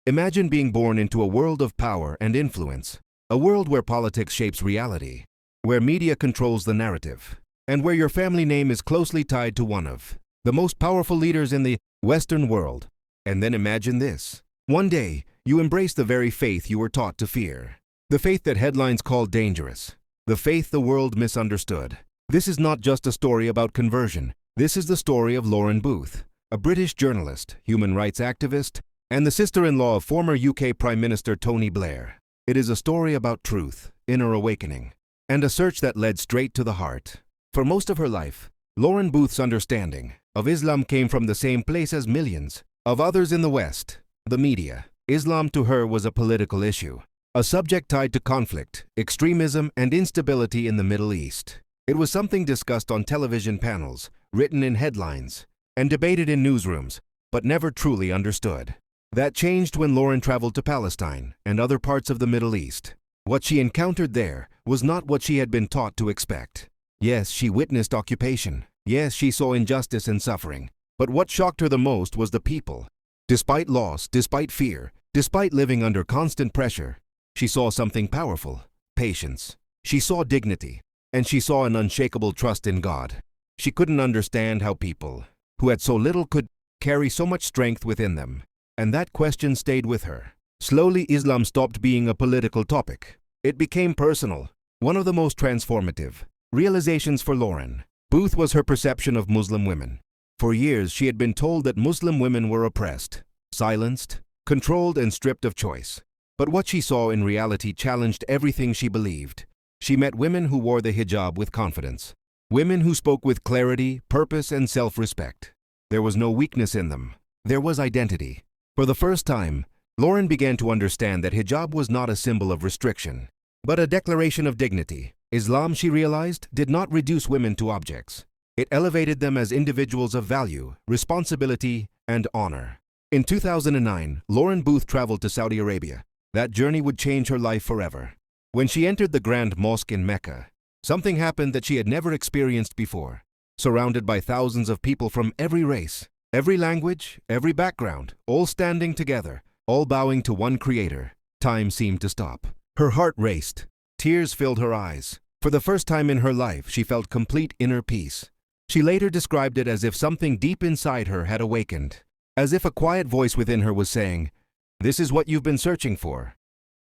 Imagine being born into a world of power and influence, a world where politics shapes reality, where media controls the narrative, and where your family name is closely tied to one of the most powerful leaders in the Western world. And then imagine this. One day, you embrace the very faith you were taught to fear. The faith that headlines called dangerous. The faith the world misunderstood. This is not just a story about conversion. This is the story of Lauren Booth, a British journalist, human rights activist, and the sister-in-law of former UK Prime Minister Tony Blair. It is a story about truth, inner awakening, and a search that led straight to the heart. For most of her life, Lauren Booth's understanding of Islam came from the same place as millions of others in the West, the media. Islam to her was a political issue, a subject tied to conflict, extremism, and instability in the Middle East. It was something discussed on television panels, written in headlines, and debated in newsrooms, but never truly understood. That changed when Lauren traveled to Palestine and other parts of the Middle East. What she encountered there was not what she had been taught to expect. Yes, she witnessed occupation. Yes, she saw injustice and suffering. But what shocked her the most was the people. Despite loss, despite fear, despite living under constant pressure, she saw something powerful: patience. She saw dignity, and she saw an unshakable trust in God. She couldn't understand how people who had so little could carry so much strength within them. And that question stayed with her. Slowly, Islam stopped being a political topic. It became personal. One of the most transformative realizations for Lauren Booth was her perception of Muslim women. For years, she had been told that Muslim women were oppressed, silenced, controlled, and stripped of choice. But what she saw in reality challenged everything she believed. She met women who wore the hijab with confidence, women who spoke with clarity, purpose, and self-respect. There was no weakness in them. There was identity. For the first time, Lauren began to understand that hijab was not a symbol of restriction, but a declaration of dignity. Islam, she realized, did not reduce women to objects. It elevated them as individuals of value, responsibility, and honor. In 2009, Lauren Booth traveled to Saudi Arabia. That journey would change her life forever. When she entered the Grand Mosque in Mecca, something happened that she had never experienced before. Surrounded by thousands of people from every race, every language, every background, all standing together, all bowing to one creator, time seemed to stop. Her heart raced. Tears filled her eyes. For the first time in her life, she felt complete inner peace. She later described it as if something deep inside her had awakened, as if a quiet voice within her was saying, "This is what you've been searching for."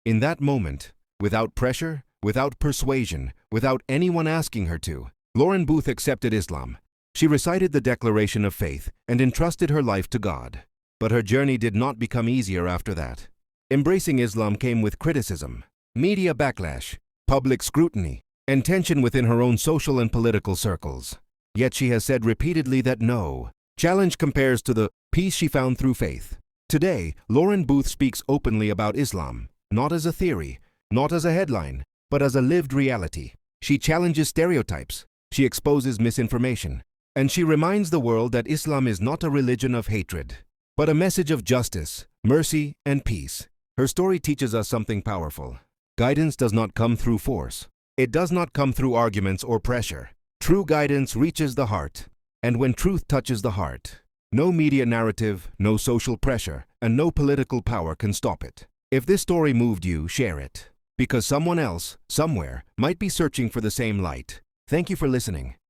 In that moment, without pressure, without persuasion, without anyone asking her to, Lauren Booth accepted Islam. She recited the declaration of faith and entrusted her life to God. But her journey did not become easier after that. Embracing Islam came with criticism, media backlash, public scrutiny, and tension within her own social and political circles. Yet she has said repeatedly that no challenge compares to the peace she found through faith. Today, Lauren Booth speaks openly about Islam, not as a theory, not as a headline, but as a lived reality. She challenges stereotypes, she exposes misinformation, and she reminds the world that Islam is not a religion of hatred, but a message of justice, mercy, and peace. Her story teaches us something powerful. Guidance does not come through force. It does not come through arguments or pressure. True guidance reaches the heart. And when truth touches the heart, no media narrative, no social pressure, and no political power can stop it. If this story moved you, share it. Because someone else, somewhere, might be searching for the same light. Thank you for listening.